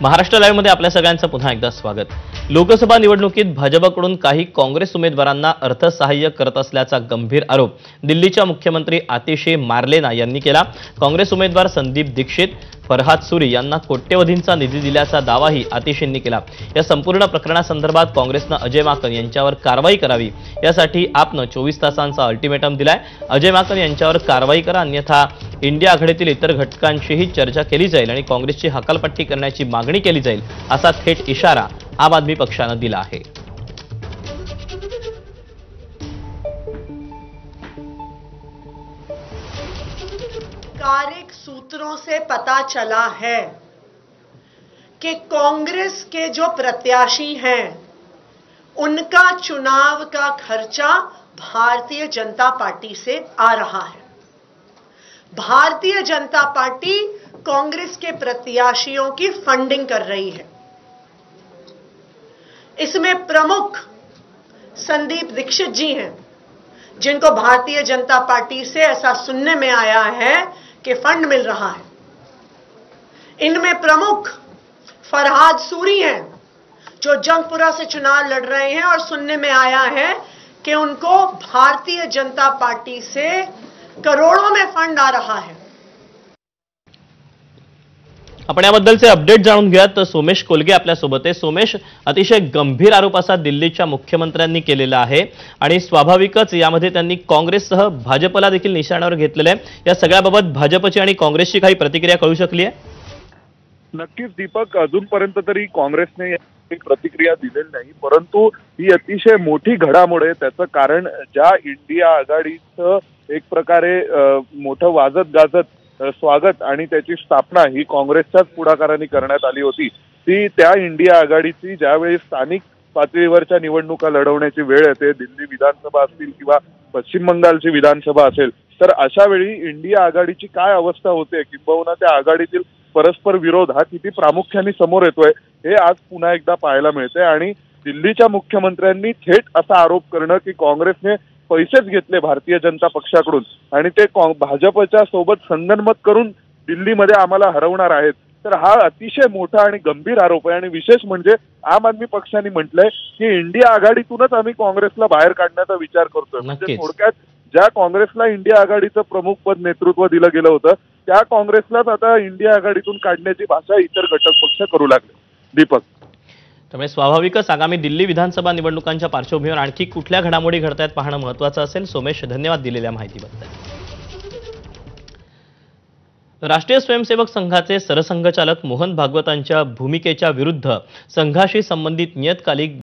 Maharashtra live मध्ये आपल्या सगळ्यांचं पुन्हा एकदा स्वागत। लोकसभा निवडणुकीत भाजपकडून काही काँग्रेस उमेदवारांना अर्थसहाय्य करत असल्याचा गंभीर आरोप दिल्लीच्या मुख्यमंत्री आतिशी मार्लेना यांनी केला। काँग्रेस उमेदवार संदीप दीक्षित, फरहाद सुरी यांना कोट्यवधींचा निधी दिल्याचा दावाही आतिशींनी केला। या संपूर्ण प्रकरणासंदर्भात काँग्रेसने अजय माकन यांच्यावर कारवाई करावी यासाठी आपने 24 तासांचा अल्टिमेटम दिलाय। अजय माकन यांच्यावर कारवाई करा, अन्यथा इंडिया आघाडीतील इतर घटकांशीही चर्चा केली जाईल आणि काँग्रेसची हकालपट्टी करण्याची मागणी केली जाईल, असा थेट इशारा आम आदमी पक्षाने दिला आहे। आधिकारिक सूत्रों से पता चला है कि कांग्रेस के जो प्रत्याशी हैं उनका चुनाव का खर्चा भारतीय जनता पार्टी से आ रहा है। भारतीय जनता पार्टी कांग्रेस के प्रत्याशियों की फंडिंग कर रही है। इसमें प्रमुख संदीप दीक्षित जी हैं, जिनको भारतीय जनता पार्टी से ऐसा सुनने में आया है कि फंड मिल रहा है। इनमें प्रमुख फरहाद सूरी हैं, जो जंगपुरा से चुनाव लड़ रहे हैं और सुनने में आया है कि उनको भारतीय जनता पार्टी से करोड़ों में फंड आ रहा है। आपण याबद्दलचे अपडेट जाणून घेऊयात। तर सोमेश कोलगे आपल्या सोबत आहे। सोमेश, अतिशय गंभीर आरोप असा दिल्लीच्या मुख्यमंत्र्यांनी केलेला आहे आणि स्वाभाविकच यामध्ये त्यांनी काँग्रेससह भाजपला देखील निशाण्यावर घेतलेले आहे। या सगळ्याबाबत भाजपची आणि काँग्रेसची काही प्रतिक्रिया कळू शकली आहे? नक्कीच दीपक, अजूनपर्यंत तरी काँग्रेसने एक प्रतिक्रिया दिलेली नाही, परंतु ही अतिशय मोठी घडामोड आहे। त्याचं कारण ज्या इंडिया आघाडीचं एक प्रकारे मोठं वाजत गाजत स्वागत आणि त्याची स्थापना ही काँग्रेसच्याच पुढाकाराने करण्यात आली होती, ती त्या इंडिया आघाडीची ज्यावेळी स्थानिक पातळीवरच्या निवडणुका लढवण्याची वेळ येते, दिल्ली विधानसभा असतील किंवा पश्चिम बंगालची विधानसभा असेल, तर अशा वेळी इंडिया आघाडीची काय अवस्था होते, किंबहुना त्या आघाडीतील परस्पर विरोध हा किती प्रामुख्याने समोर येतोय हे आज पुन्हा एकदा पाहायला मिळते। आणि दिल्लीच्या मुख्यमंत्र्यांनी थेट असा आरोप करणं की काँग्रेसने पैसेच घेतले भारतीय जनता पक्षाकडून आणि ते भाजपच्या सोबत संगनमत करून दिल्लीमध्ये आम्हाला हरवणार आहेत, तर हा अतिशय मोठा आणि गंभीर आरोप आहे। आणि विशेष म्हणजे आम आदमी पक्षाने म्हटलंय की इंडिया आघाडीतूनच आम्ही काँग्रेसला बाहेर काढण्याचा विचार करतोय। म्हणजे थोडक्यात ज्या काँग्रेसला इंडिया आघाडीचं प्रमुख पद नेतृत्व दिलं गेलं होतं, त्या काँग्रेसलाच आता इंडिया आघाडीतून काढण्याची भाषा इतर घटक पक्ष करू लागले। दीपक, त्यामुळे स्वाभाविकच आगामी दिल्ली विधानसभा निवडणुकांच्या पार्श्वभूमीवर आणखी कुठल्या घडामोडी घडतायत पाहणं महत्त्वाचं असेल। सोमेश, धन्यवाद दिलेल्या माहितीबद्दल। राष्ट्रीय स्वयंसेवक संघाचे सरसंघचालक मोहन भागवतांच्या भूमिकेच्या विरुद्ध संघाशी संबंधित नियतकालिक